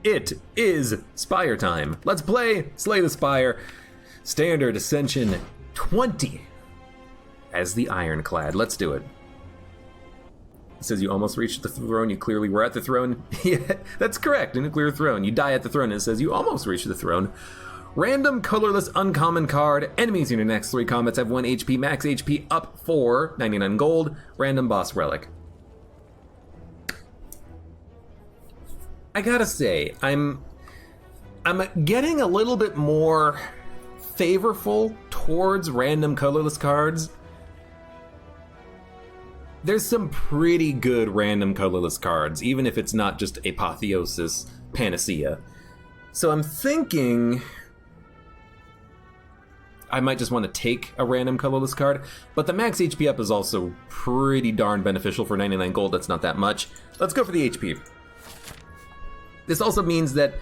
It is Spire time. Let's play Slay the Spire. Standard Ascension 20 as the Ironclad. Let's do it. It says you almost reached the throne. You clearly were at the throne. Yeah, that's correct. A nuclear throne. You die at the throne and it says you almost reached the throne. Random, colorless, uncommon card. Enemies in your next 3 combats have 1 HP. Max HP up 4. 99 gold. Random boss relic. I gotta say, I'm getting a little bit more favorable towards random colorless cards. There's some pretty good random colorless cards, even if it's not just Apotheosis Panacea. So I'm thinking I might just want to take a random colorless card, but the max HP up is also pretty darn beneficial for 99 gold. That's not that much. Let's go for the HP. This also means that,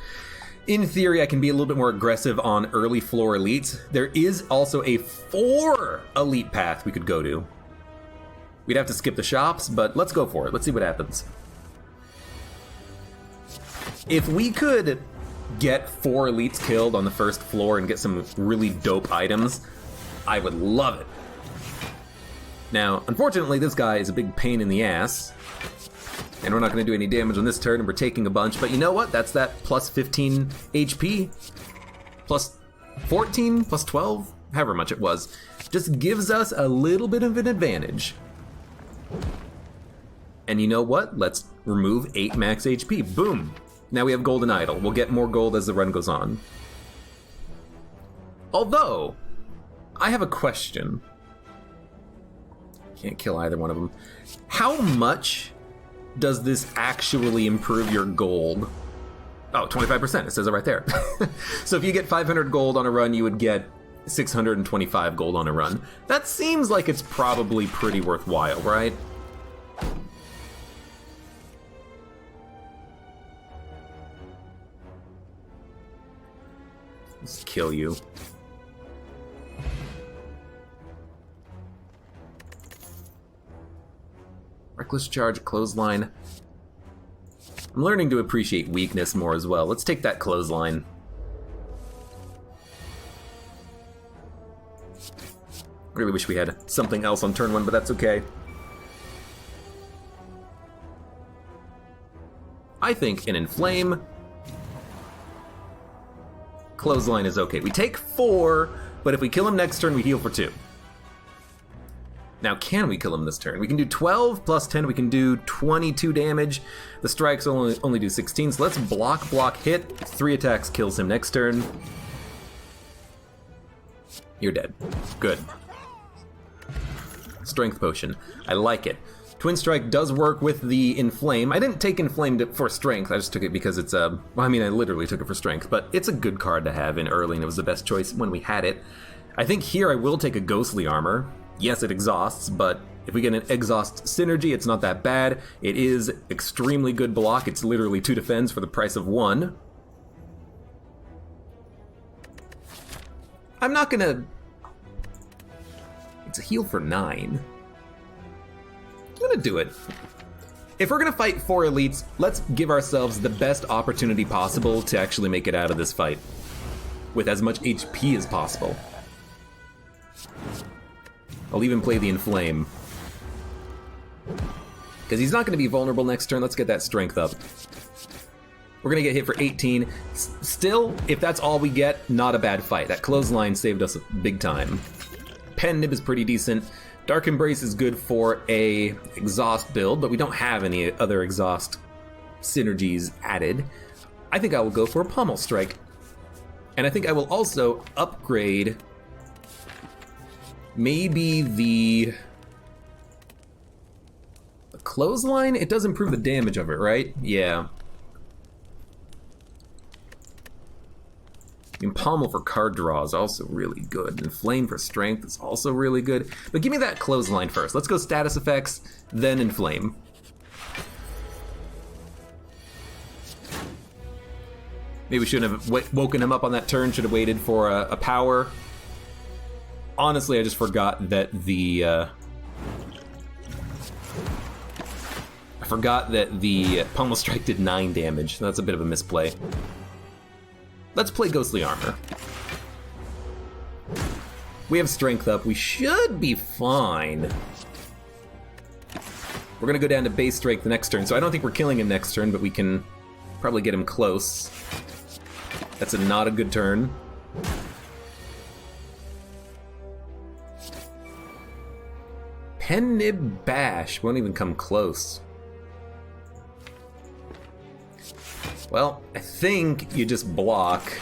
in theory, I can be a little bit more aggressive on early floor elites. There is also a 4 elite path we could go to. We'd have to skip the shops, but let's go for it. Let's see what happens. If we could get 4 elites killed on the first floor and get some really dope items, I would love it. Now, unfortunately, this guy is a big pain in the ass. And we're not going to do any damage on this turn, and we're taking a bunch. But you know what? That's that plus 15 HP. Plus 14, plus 12, however much it was. Just gives us a little bit of an advantage. And you know what? Let's remove 8 max HP. Boom. Now we have Golden Idol. We'll get more gold as the run goes on. Although, I have a question. Can't kill either one of them. How much does this actually improve your gold? Oh, 25%, it says it right there. So if you get 500 gold on a run, you would get 625 gold on a run. That seems like it's probably pretty worthwhile, right? Let's kill you. Reckless charge, clothesline. I'm learning to appreciate weakness more as well. Let's take that clothesline. Really wish we had something else on turn 1, but that's okay. I think an Inflame. Clothesline is okay. We take 4, but if we kill him next turn, we heal for 2. Now, can we kill him this turn? We can do 12 plus 10. We can do 22 damage. The strikes only do 16, so let's block, hit. 3 attacks kills him next turn. You're dead. Good. Strength potion. I like it. Twin Strike does work with the Inflame. I didn't take Inflame for strength. I just took it because it's a... Well, I mean, I literally took it for strength, but it's a good card to have in early, and it was the best choice when we had it. I think here I will take a Ghostly Armor. Yes, it exhausts, but if we get an exhaust synergy, it's not that bad. It is extremely good block. It's literally 2 defense for the price of 1. I'm not gonna... It's a heal for 9. I'm gonna do it. If we're gonna fight 4 elites, let's give ourselves the best opportunity possible to actually make it out of this fight with as much HP as possible. I'll even play the Inflame. Because he's not going to be vulnerable next turn. Let's get that strength up. We're going to get hit for 18. Still, if that's all we get, not a bad fight. That clothesline saved us big time. Pen Nib is pretty decent. Dark Embrace is good for a exhaust build, but we don't have any other exhaust synergies added. I think I will go for a Pommel Strike. And I think I will also upgrade... Maybe the clothesline? It does improve the damage of it, right? Yeah. Pommel for card draw is also really good. And Flame for strength is also really good. But give me that clothesline first. Let's go status effects, then Inflame. Maybe we shouldn't have woken him up on that turn. Should have waited for a power. Honestly, I just forgot that the... I forgot that the Pommel Strike did 9 damage. That's a bit of a misplay. Let's play Ghostly Armor. We have strength up. We should be fine. We're gonna go down to base strength the next turn, so I don't think we're killing him next turn, but we can probably get him close. That's not a good turn. Pen Nib Bash won't even come close. Well, I think you just block.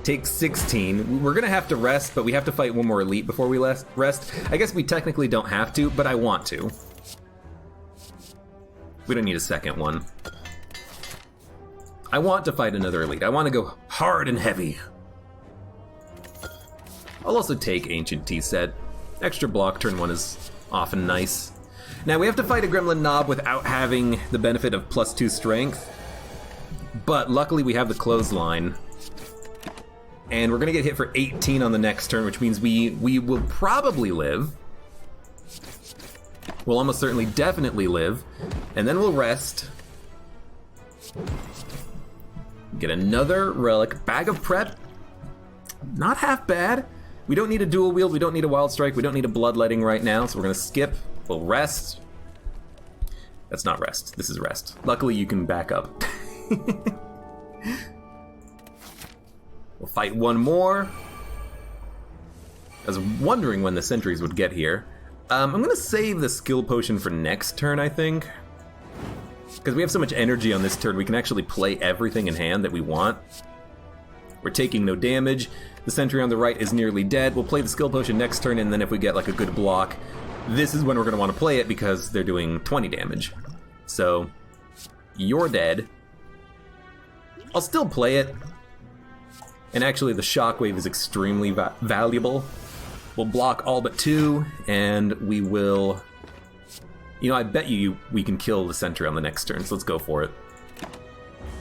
Take 16. We're gonna have to rest, but we have to fight one more elite before we rest. I guess we technically don't have to, but I want to. We don't need a second one. I want to fight another elite. I want to go hard and heavy. I'll also take Ancient Tea Set. Extra block turn 1 is often nice. Now we have to fight a Gremlin Knob without having the benefit of +2 strength. But luckily we have the Clothesline. And we're gonna get hit for 18 on the next turn, which means we will probably live. We'll almost certainly definitely live. And then we'll rest. Get another relic. Bag of Prep. Not half bad. We don't need a dual wield, we don't need a wild strike, we don't need a bloodletting right now, so we're gonna skip. We'll rest. That's not rest, this is rest. Luckily you can back up. We'll fight one more. I was wondering when the sentries would get here. I'm gonna save the skill potion for next turn, I think. Because we have so much energy on this turn, we can actually play everything in hand that we want. We're taking no damage. The sentry on the right is nearly dead. We'll play the skill potion next turn, and then if we get like a good block, this is when we're gonna want to play it because they're doing 20 damage. So, you're dead. I'll still play it. And actually the shockwave is extremely valuable. We'll block all but 2, and we will... You know, I bet you we can kill the sentry on the next turn, so let's go for it.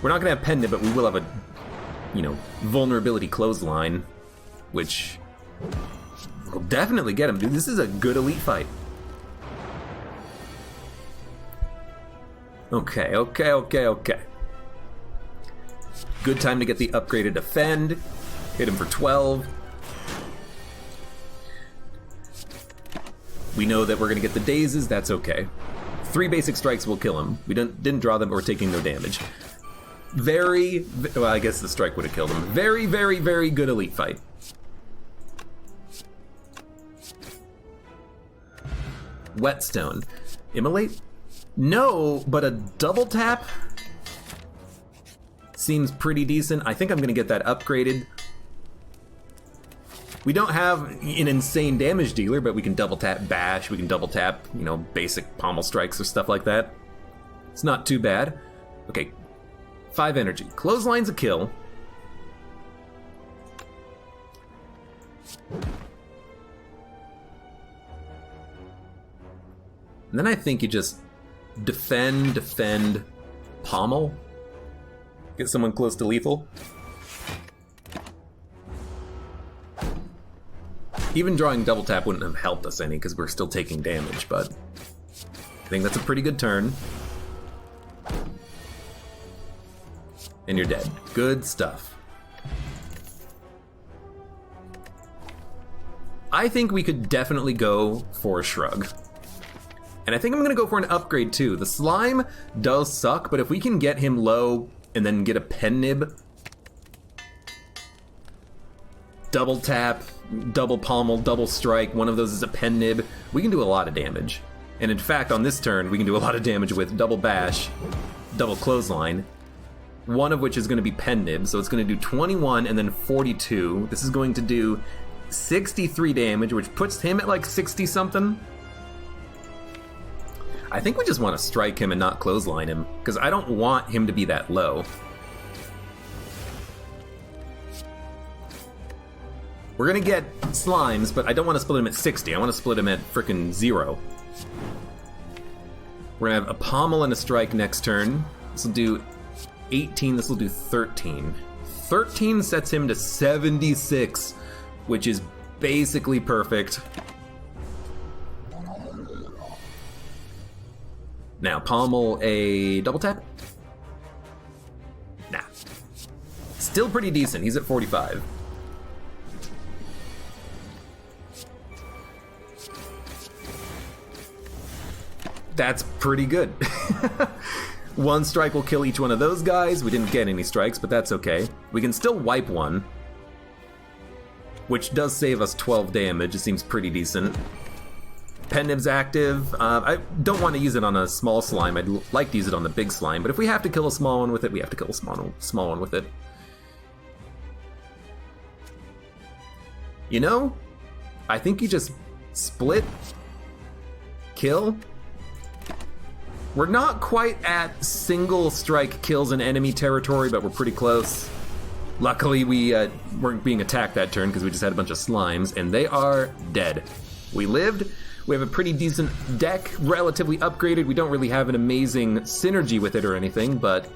We're not gonna have Pendant, but we will have a, you know, vulnerability clothesline, which will definitely get him. Dude, this is a good elite fight. Okay. Good time to get the upgraded Defend. Hit him for 12. We know that we're gonna get the dazes, that's okay. 3 basic strikes will kill him. We didn't draw them, but we're taking no damage. Well, I guess the strike would have killed him. Very, very, very good elite fight. Whetstone. Immolate? No, but a double tap seems pretty decent. I think I'm gonna get that upgraded. We don't have an insane damage dealer, but we can double tap Bash, we can double tap, you know, basic pommel strikes or stuff like that. It's not too bad. Okay, 5 energy. Clothesline's a kill. And then I think you just defend, pommel. Get someone close to lethal. Even drawing double tap wouldn't have helped us any because we're still taking damage, but I think that's a pretty good turn. And you're dead. Good stuff. I think we could definitely go for a shrug. And I think I'm gonna go for an upgrade too. The slime does suck, but if we can get him low and then get a pen nib, double tap, double pommel, double strike, one of those is a pen nib, we can do a lot of damage. And in fact, on this turn, we can do a lot of damage with double bash, double clothesline, one of which is gonna be pen nib, so it's gonna do 21 and then 42. This is going to do 63 damage, which puts him at like 60 something. I think we just want to strike him and not clothesline him, because I don't want him to be that low. We're gonna get slimes, but I don't want to split him at 60. I want to split him at frickin' 0. We're gonna have a pommel and a strike next turn. This will do 18, this will do 13. 13 sets him to 76, which is basically perfect. Now, pommel a double tap? Nah. Still pretty decent. He's at 45. That's pretty good. One strike will kill each one of those guys. We didn't get any strikes, but that's okay. We can still wipe one, which does save us 12 damage. It seems pretty decent. Pendib's active. I don't want to use it on a small slime. I'd like to use it on the big slime, but if we have to kill a small one with it, we have to kill a small one with it. You know, I think you just split, kill. We're not quite at single strike kills in enemy territory, but we're pretty close. Luckily, we weren't being attacked that turn because we just had a bunch of slimes, and they are dead. We lived. We have a pretty decent deck, relatively upgraded. We don't really have an amazing synergy with it or anything, but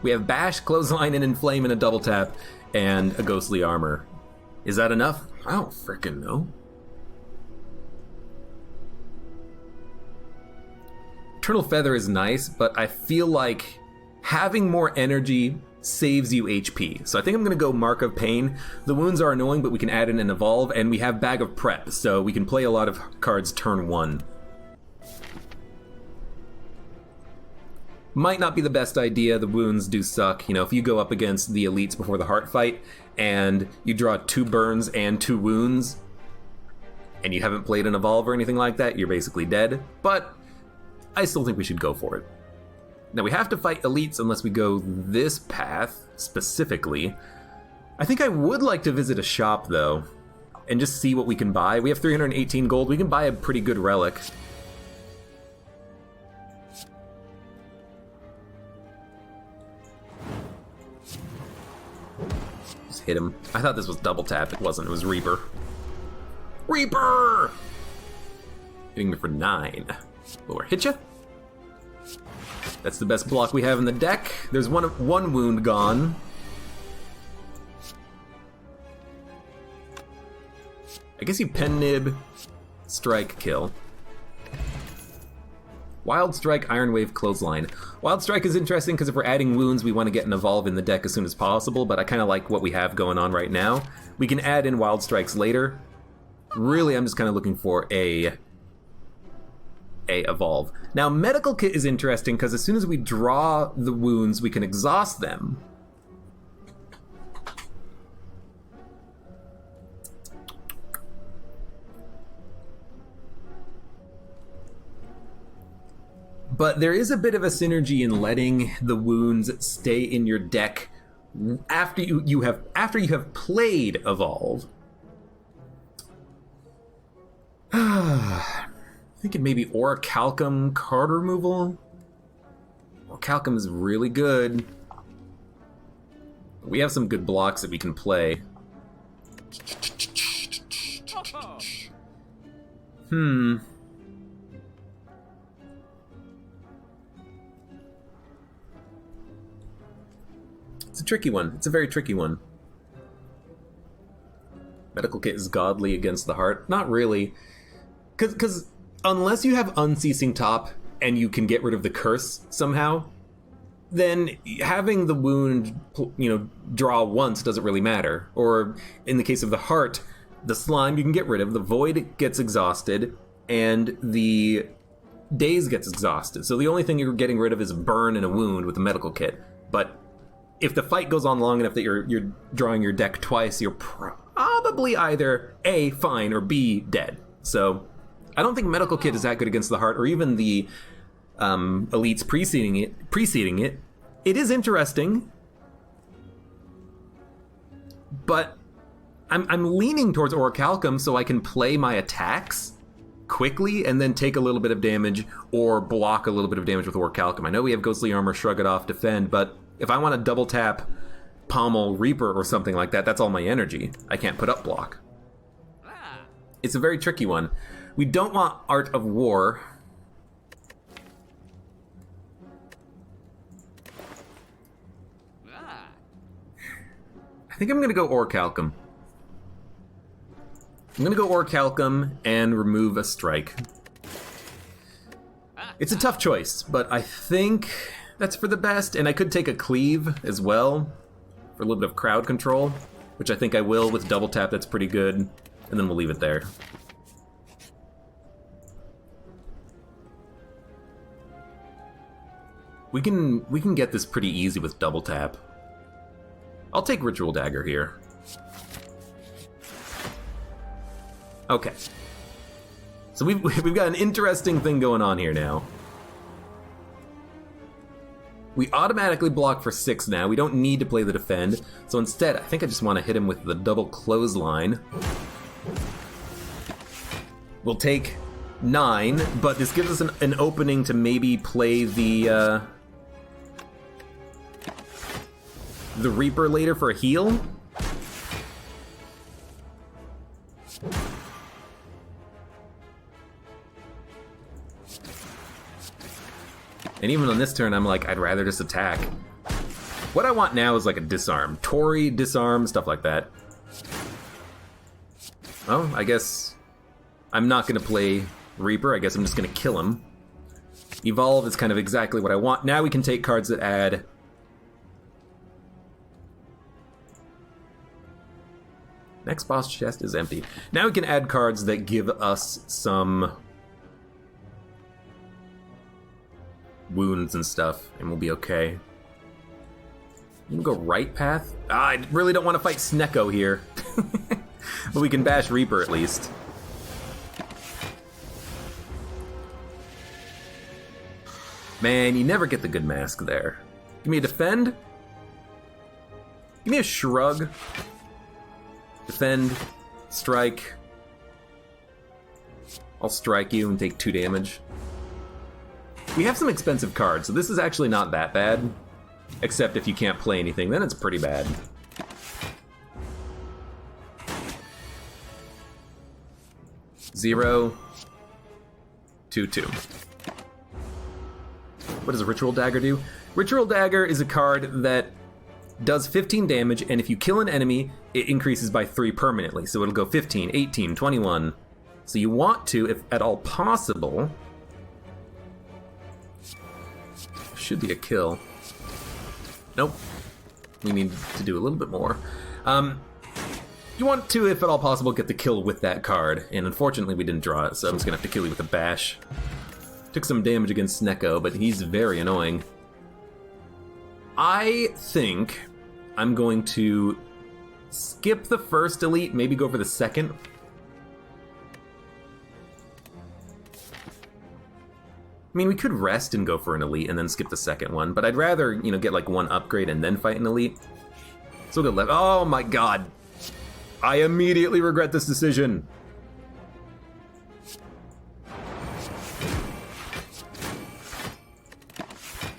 we have Bash, Clothesline, and Inflame and a double tap, and a Ghostly Armor. Is that enough? I don't frickin' know. Eternal Feather is nice, but I feel like having more energy saves you HP. So I think I'm gonna go Mark of Pain. The wounds are annoying, but we can add in an Evolve, and we have Bag of Prep, so we can play a lot of cards turn 1. Might not be the best idea. The wounds do suck. You know, if you go up against the elites before the heart fight, and you draw 2 burns and 2 wounds, and you haven't played an Evolve or anything like that, you're basically dead. But I still think we should go for it. Now we have to fight elites unless we go this path, specifically. I think I would like to visit a shop, though, and just see what we can buy. We have 318 gold. We can buy a pretty good relic. Just hit him. I thought this was double tap. It wasn't. It was Reaper. Reaper! Hitting me for 9. Lower hit ya. That's the best block we have in the deck. There's one wound gone. I guess you pen nib, strike, kill. Wild Strike, Iron Wave, Clothesline. Wild Strike is interesting because if we're adding wounds, we want to get an Evolve in the deck as soon as possible, but I kind of like what we have going on right now. We can add in Wild Strikes later. Really, I'm just kind of looking for a Evolve. Now, Medical Kit is interesting because as soon as we draw the wounds, we can exhaust them. But there is a bit of a synergy in letting the wounds stay in your deck after you have played Evolve. Thinking maybe Orichalcum card removal. Orichalcum is really good. We have some good blocks that we can play. It's a tricky one. It's a very tricky one. Medical Kit is godly against the heart. Not really. Because unless you have Unceasing Top and you can get rid of the curse somehow, then having the wound, draw once doesn't really matter. Or in the case of the heart, the slime you can get rid of, the void gets exhausted, and the daze gets exhausted. So the only thing you're getting rid of is a burn and a wound with the medical kit. But if the fight goes on long enough that you're drawing your deck twice, you're probably either A, fine, or B, dead. So I don't think Medical Kit is that good against the heart, or even the elites preceding it. It is interesting, but I'm leaning towards Orichalcum so I can play my attacks quickly and then take a little bit of damage or block a little bit of damage with Orichalcum. I know we have Ghostly Armor, Shrug It Off, Defend, but if I want to double tap Pommel Reaper or something like that, that's all my energy. I can't put up block. It's a very tricky one. We don't want Art of War. I think I'm going to go Orichalcum. I'm going to go Orichalcum and remove a strike. It's a tough choice, but I think that's for the best. And I could take a cleave as well for a little bit of crowd control, which I think I will with double tap. That's pretty good. And then we'll leave it there. We can get this pretty easy with double tap. I'll take Ritual Dagger here. Okay. So we've got an interesting thing going on here now. We automatically block for 6 now. We don't need to play the defend. So instead, I think I just want to hit him with the double clothesline. We'll take 9, but this gives us an opening to maybe play the Reaper later for a heal. And even on this turn, I'm like, I'd rather just attack. What I want now is like a disarm. Tori, disarm, stuff like that. Oh, I guess I'm not going to play Reaper. I guess I'm just going to kill him. Evolve is kind of exactly what I want. Now we can take cards that add... Next boss chest is empty. Now we can add cards that give us some wounds and stuff, and we'll be okay. You can go right path? I really don't want to fight Snecko here. But we can bash Reaper at least. Man, you never get the good mask there. Give me a defend. Give me a shrug. Defend, strike. I'll strike you and take 2 damage. We have some expensive cards, so this is actually not that bad. Except if you can't play anything, then it's pretty bad. Zero, 2/2. What does a Ritual Dagger do? Ritual Dagger is a card that does 15 damage, and if you kill an enemy, it increases by 3 permanently. So it'll go 15, 18, 21. So you want to, if at all possible... Should be a kill. Nope. We need to do a little bit more. You want to, if at all possible, get the kill with that card. And unfortunately we didn't draw it, so I'm just going to have to kill you with a bash. Took some damage against Snecko, but he's very annoying. I think I'm going to skip the first elite, maybe go for the second. I mean, we could rest and go for an elite and then skip the second one, but I'd rather, you know, get like 1 upgrade and then fight an elite. So we'll go left. Oh my god. I immediately regret this decision.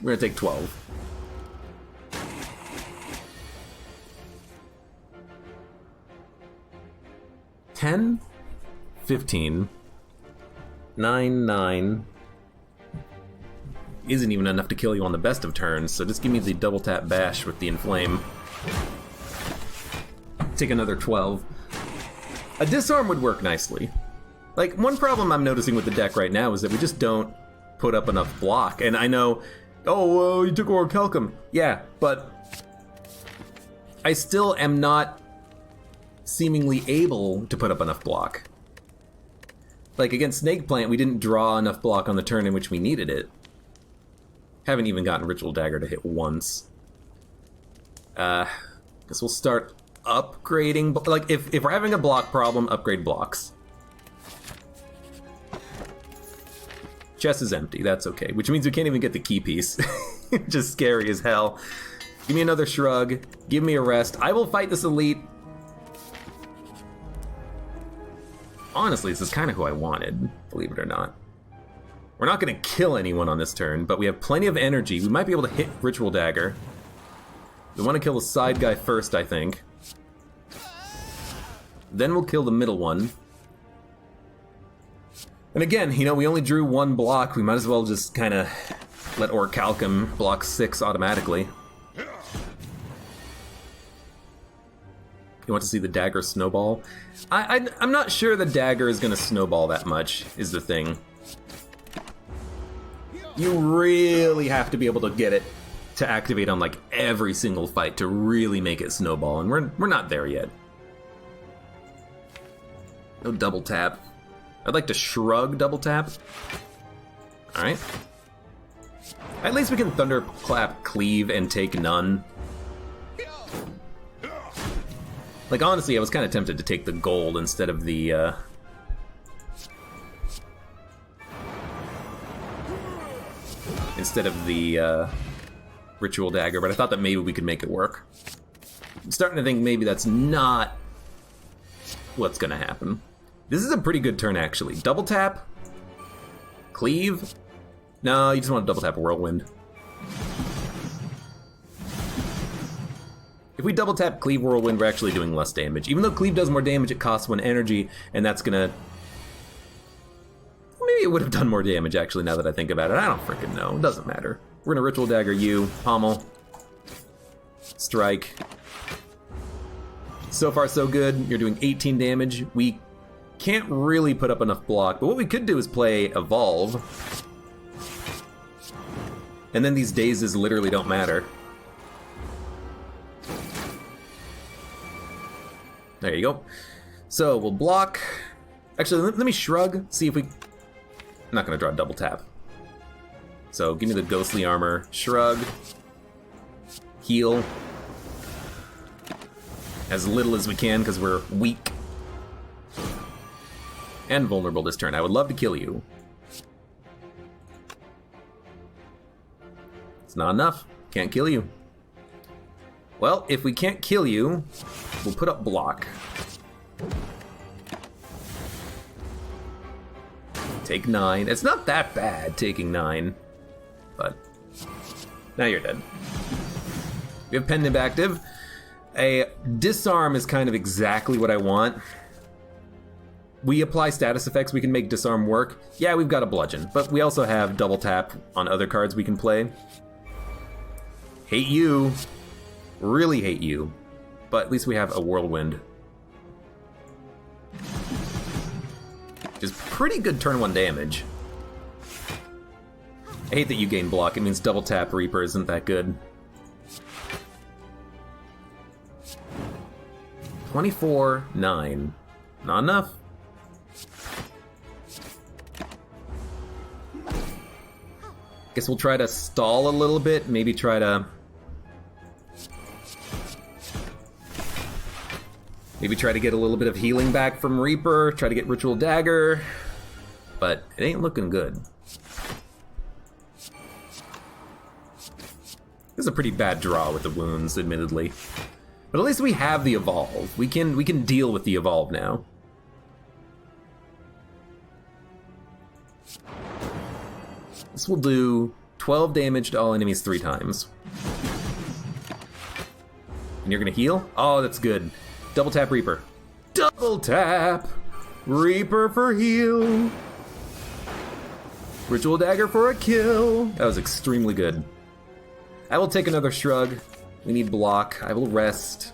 We're gonna take 12. $10, 15, 9, 9. Isn't even enough to kill you on the best of turns, so just give me the double tap bash with the inflame. Take another 12. A disarm would work nicely. Like, one problem I'm noticing with the deck right now is that we just don't put up enough block, and I know, oh, well, you took Orichalcum. Yeah, but I still am not seemingly able to put up enough block. Like, against Snake Plant, we didn't draw enough block on the turn in which we needed it. Haven't even gotten Ritual Dagger to hit once. Guess we'll start upgrading. Like, if we're having a block problem, upgrade blocks. Chest is empty, that's okay. Which means we can't even get the key piece. Just scary as hell. Give me another shrug. Give me a rest. I will fight this elite. Honestly, this is kind of who I wanted, believe it or not. We're not going to kill anyone on this turn, but we have plenty of energy. We might be able to hit Ritual Dagger. We want to kill the side guy first, I think. Then we'll kill the middle one. And again, you know, we only drew 1 block. We might as well just kind of let Orichalcum block 6 automatically. You want to see the dagger snowball? I'm not sure the dagger is going to snowball that much, is the thing. You really have to be able to get it to activate on like every single fight to really make it snowball, and we're not there yet. No double tap. I'd like to shrug double tap. Alright. At least we can thunderclap cleave and take none. Like, honestly, I was kind of tempted to take the gold instead of the, Ritual Dagger, but I thought that maybe we could make it work. I'm starting to think maybe that's not what's gonna happen. This is a pretty good turn, actually. Double tap? Cleave? No, you just want to double tap Whirlwind. If we double tap Cleave Whirlwind, we're actually doing less damage. Even though Cleave does more damage, it costs 1 energy, and that's gonna... Maybe it would have done more damage, actually, now that I think about it. I don't freaking know. It doesn't matter. We're gonna Ritual Dagger you, Pommel, Strike. So far, so good. You're doing 18 damage. We can't really put up enough block, but what we could do is play Evolve. And then these dazes literally don't matter. There you go. So we'll block. Actually, let me shrug, see if we... I'm not gonna draw a double tap. So give me the ghostly armor, shrug, heal. As little as we can because we're weak. And vulnerable this turn. I would love to kill you. It's not enough. Can't kill you. Well, if we can't kill you, we'll put up block. Take 9. It's not that bad taking 9, but now you're dead. We have Pendant active. A disarm is kind of exactly what I want. We apply status effects, we can make disarm work. Yeah, we've got a bludgeon, but we also have double tap on other cards we can play. Hate you. Really hate you. But at least we have a whirlwind. Which is pretty good turn 1 damage. I hate that you gain block, it means double tap Reaper isn't that good. 24, 9. Not enough. Guess we'll try to stall a little bit, maybe try to... Maybe try to get a little bit of healing back from Reaper, try to get Ritual Dagger, but it ain't looking good. This is a pretty bad draw with the wounds, admittedly. But at least we have the Evolve. We can deal with the Evolve now. This will do 12 damage to all enemies 3 times. And you're gonna heal? Oh, that's good. Double tap Reaper. Double tap Reaper for heal. Ritual Dagger for a kill. That was extremely good. I will take another shrug. We need block. I will rest.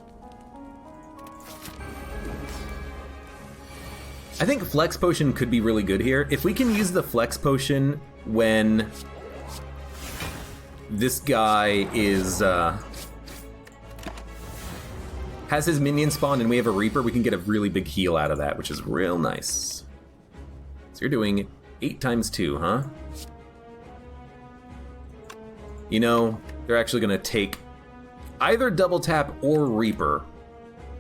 I think Flex Potion could be really good here. If we can use the Flex Potion when this guy is has his minion spawn and we have a Reaper, we can get a really big heal out of that, which is real nice. So you're doing 8 times 2, huh? You know, they're actually gonna take either double tap or Reaper.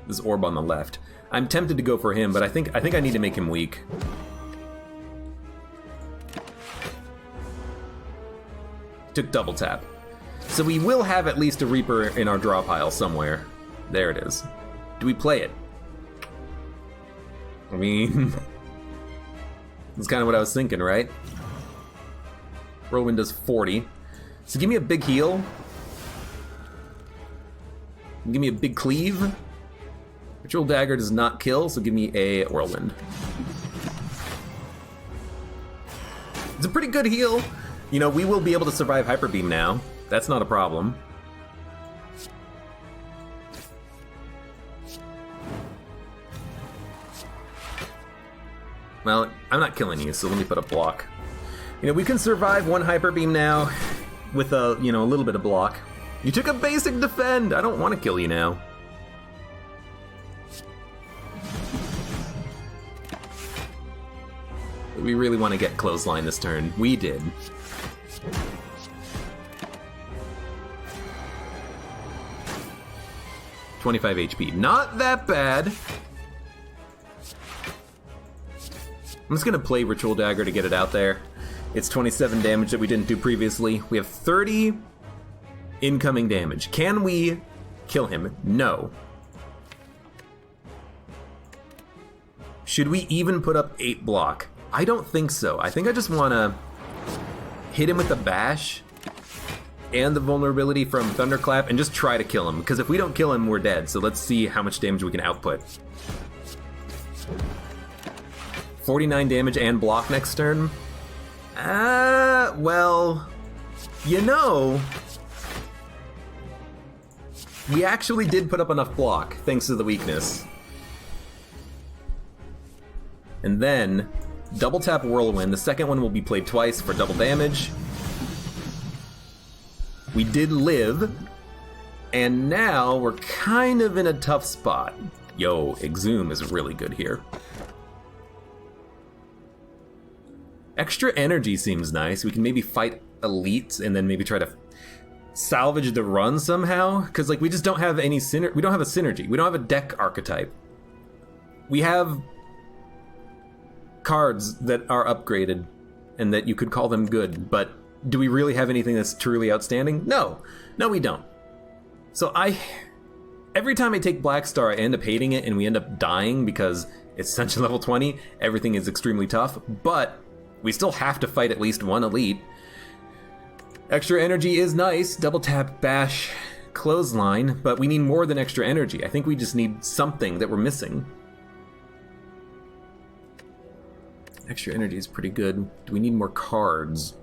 This orb on the left. I'm tempted to go for him, but I think I need to make him weak. Took double tap. So we will have at least a Reaper in our draw pile somewhere. There it is. Do we play it? I mean... that's kind of what I was thinking, right? Whirlwind does 40. So give me a big heal. Give me a big cleave. Ritual Dagger does not kill, so give me a Whirlwind. It's a pretty good heal. You know, we will be able to survive Hyper Beam now. That's not a problem. Well, I'm not killing you, so let me put a block. You know, we can survive one Hyper Beam now with a, you know, a little bit of block. You took a basic defend! I don't want to kill you now. We really want to get clothesline this turn. We did. $25 HP. Not that bad. I'm just gonna play Ritual Dagger to get it out there. It's 27 damage that we didn't do previously. We have 30 incoming damage. Can we kill him? No. Should we even put up 8 block? I don't think so. I think I just want to hit him with the bash and the vulnerability from Thunderclap and just try to kill him. Because if we don't kill him, we're dead. So let's see how much damage we can output. 49 damage and block next turn. Well, you know, we actually did put up enough block thanks to the weakness. And then double tap Whirlwind. The second one will be played twice for double damage. We did live, and now we're kind of in a tough spot. Yo, Exhume is really good here. Extra energy seems nice. We can maybe fight elites and then maybe try to salvage the run somehow. Because like we just don't have any we don't have a synergy. We don't have a deck archetype. We have cards that are upgraded and that you could call them good, but do we really have anything that's truly outstanding? No. No, we don't. So every time I take Black Star, I end up hating it and we end up dying because it's Ascension level 20. Everything is extremely tough, but we still have to fight at least one elite. Extra energy is nice. Double tap, bash, clothesline, but we need more than extra energy. I think we just need something that we're missing. Extra energy is pretty good. Do we need more cards?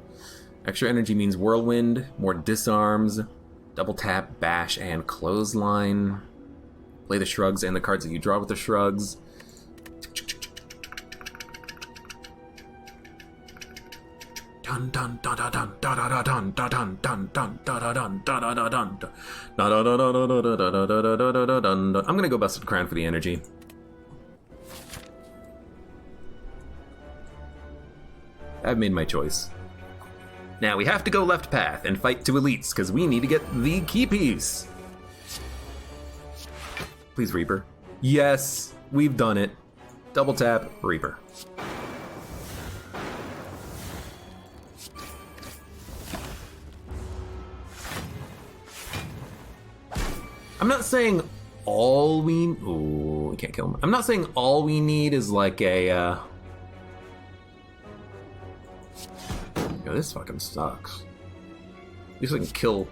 Extra energy means Whirlwind, more disarms, double tap, bash, and clothesline. Play the shrugs and the cards that you draw with the shrugs. Dun dun dun dun dun dun dun dun dun dun dun dun dun dun. I'm gonna go Busted Crown for the energy. I've made my choice. Now we have to go left path and fight 2 elites because we need to get the key piece. Please, Reaper. Yes, we've done it. Double tap, Reaper. I'm not saying all we... Ooh, we can't kill him. I'm not saying all we need is like a... Yo, this fucking sucks. At least I can kill...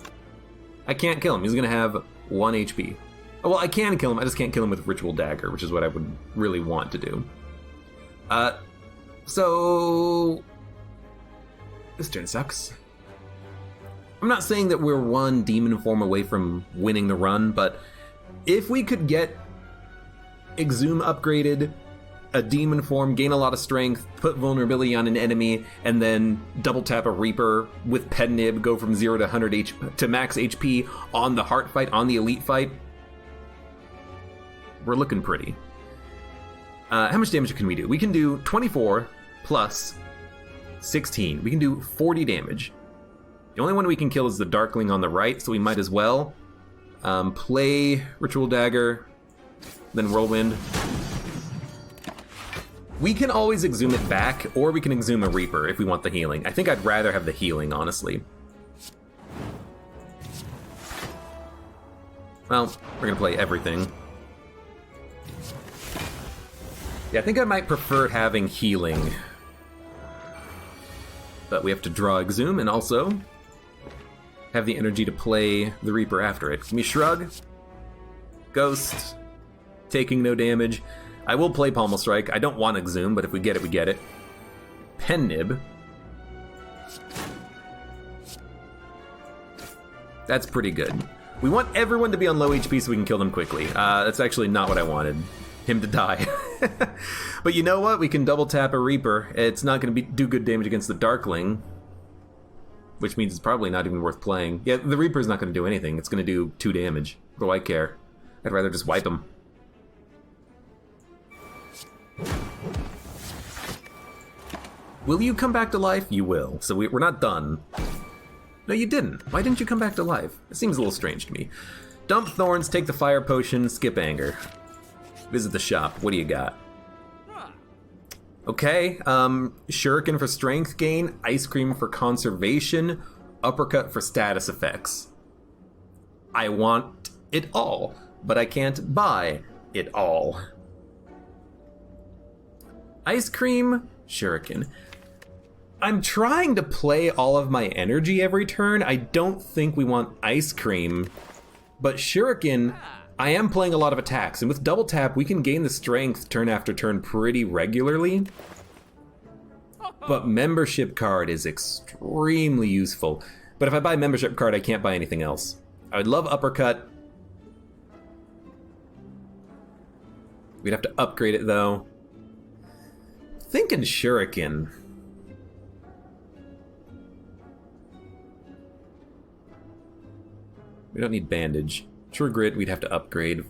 I can't kill him. He's gonna have 1 HP. Oh, well, I can kill him. I just can't kill him with Ritual Dagger, which is what I would really want to do. So... This turn sucks. I'm not saying that we're 1 demon form away from winning the run, but if we could get Exhume upgraded, a demon form, gain a lot of strength, put vulnerability on an enemy, and then double tap a Reaper with Pednib, go from 0 to 100 to max HP on the heart fight, on the elite fight, we're looking pretty. How much damage can we do? We can do 24 plus 16. We can do 40 damage. The only one we can kill is the Darkling on the right, so we might as well play Ritual Dagger, then Whirlwind. We can always Exhume it back, or we can Exhume a Reaper if we want the healing. I think I'd rather have the healing, honestly. Well, we're gonna play everything. Yeah, I think I might prefer having healing. But we have to draw Exhume and also have the energy to play the Reaper after it. Give me Shrug. Ghost. Taking no damage. I will play Pommel Strike. I don't want Exhume, but if we get it, we get it. Pednib. That's pretty good. We want everyone to be on low HP so we can kill them quickly. That's actually not what I wanted. him to die. But you know what? We can double tap a Reaper. It's not going to do good damage against the Darkling, which means it's probably not even worth playing. Yeah, the Reaper's not going to do anything. It's going to do 2 damage. What do I care? I'd rather just wipe him. Will you come back to life? You will. So we're not done. No, you didn't. Why didn't you come back to life? It seems a little strange to me. Dump Thorns, take the Fire Potion, skip Anger. Visit the shop. What do you got? Okay, Shuriken for strength gain, Ice Cream for conservation, Uppercut for status effects. I want it all, but I can't buy it all. Ice Cream, Shuriken. I'm trying to play all of my energy every turn. I don't think we want Ice Cream, but Shuriken, I am playing a lot of attacks, and with double tap, we can gain the strength turn after turn pretty regularly. But membership card is extremely useful. But if I buy membership card, I can't buy anything else. I would love Uppercut. We'd have to upgrade it, though. Thinking Shuriken. We don't need Bandage. True Grit, we'd have to upgrade.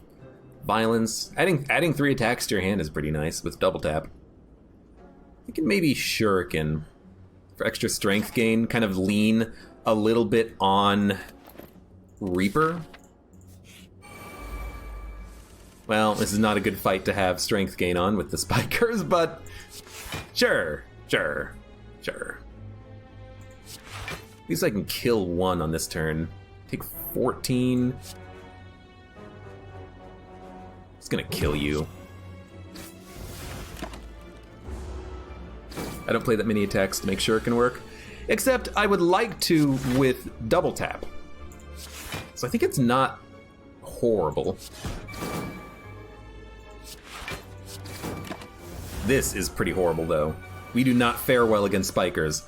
Violence. Adding 3 attacks to your hand is pretty nice with double tap. Thinking maybe Shuriken for extra strength gain. Kind of lean a little bit on Reaper. Well, this is not a good fight to have strength gain on with the Spikers, but sure. At least I can kill 1 on this turn. Take 14. It's gonna kill you. I don't play that many attacks to make sure it can work. Except I would like to with double tap. So I think it's not horrible. This is pretty horrible though. We do not fare well against Spikers.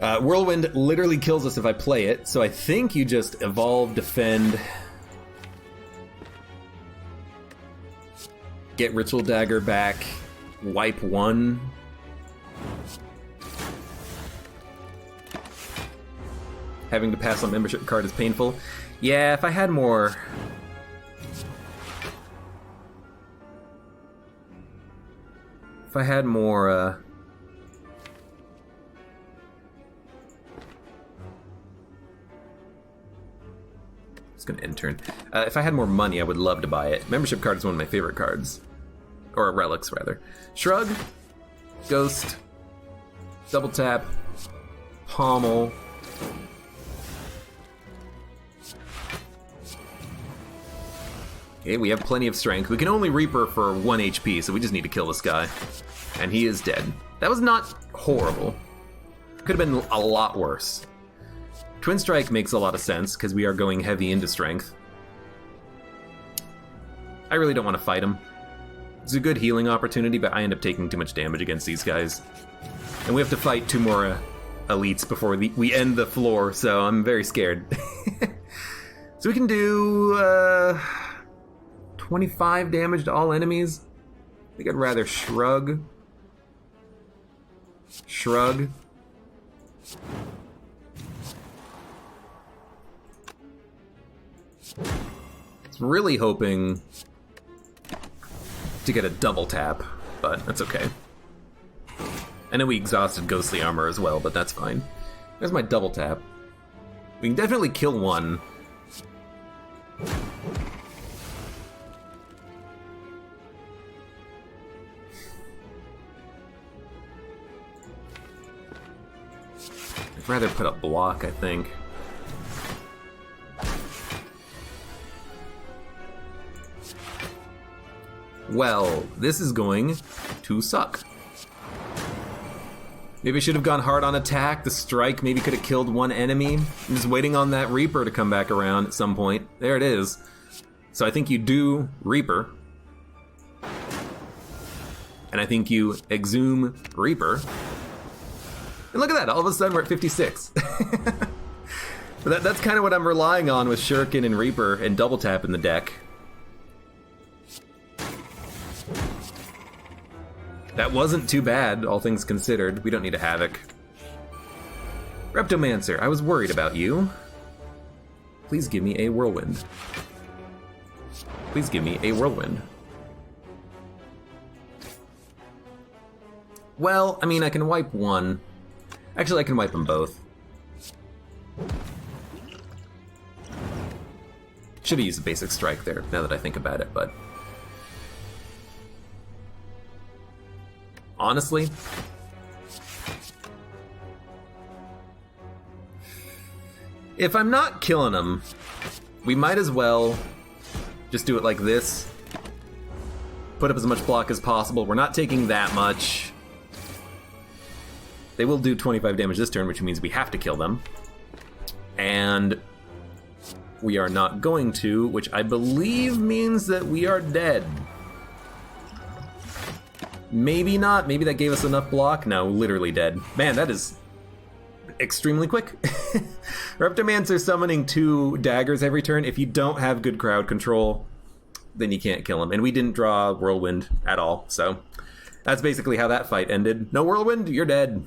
Whirlwind literally kills us if I play it, so I think you just evolve, defend, get Ritual Dagger back, wipe 1. Having to pass on membership card is painful. Yeah, if I had more... It's gonna end turn. If I had more money, I would love to buy it. Membership card is one of my favorite cards. Or relics, rather. Shrug. Ghost. Double tap. Pommel. Okay, we have plenty of strength. We can only Reaper for 1 HP, so we just need to kill this guy. And he is dead. That was not horrible. Could have been a lot worse. Twin Strike makes a lot of sense, because we are going heavy into strength. I really don't want to fight him. It's a good healing opportunity, but I end up taking too much damage against these guys. And we have to fight 2 more elites before we end the floor, so I'm very scared. So we can do 25 damage to all enemies. I think I'd rather Shrug. Shrug. It's really hoping to get a double tap, but that's okay. I know we exhausted Ghostly Armor as well, but that's fine. There's my double tap. We can definitely kill 1. I'd rather put a block, I think. Well, this is going to suck. Maybe I should have gone hard on attack. The strike maybe could have killed 1 enemy. I'm just waiting on that Reaper to come back around at some point. There it is. So I think you do Reaper. And I think you exhume Reaper. And look at that, all of a sudden we're at 56. But that's kind of what I'm relying on with Shuriken and Reaper and double tap in the deck. That wasn't too bad, all things considered. We don't need a Havoc. Reptomancer, I was worried about you. Please give me a Whirlwind. Please give me a Whirlwind. Well, I mean, I can wipe one. Actually, I can wipe them both. Should have used a basic strike there, now that I think about it, but... honestly... if I'm not killing them, we might as well just do it like this. Put up as much block as possible. We're not taking that much. They will do 25 damage this turn, which means we have to kill them. And we are not going to, which I believe means that we are dead. Maybe not. Maybe that gave us enough block. No, literally dead. Man, that is extremely quick. Reptomancer summoning 2 daggers every turn. If you don't have good crowd control, then you can't kill him. And we didn't draw Whirlwind at all, so that's basically how that fight ended. No Whirlwind, you're dead.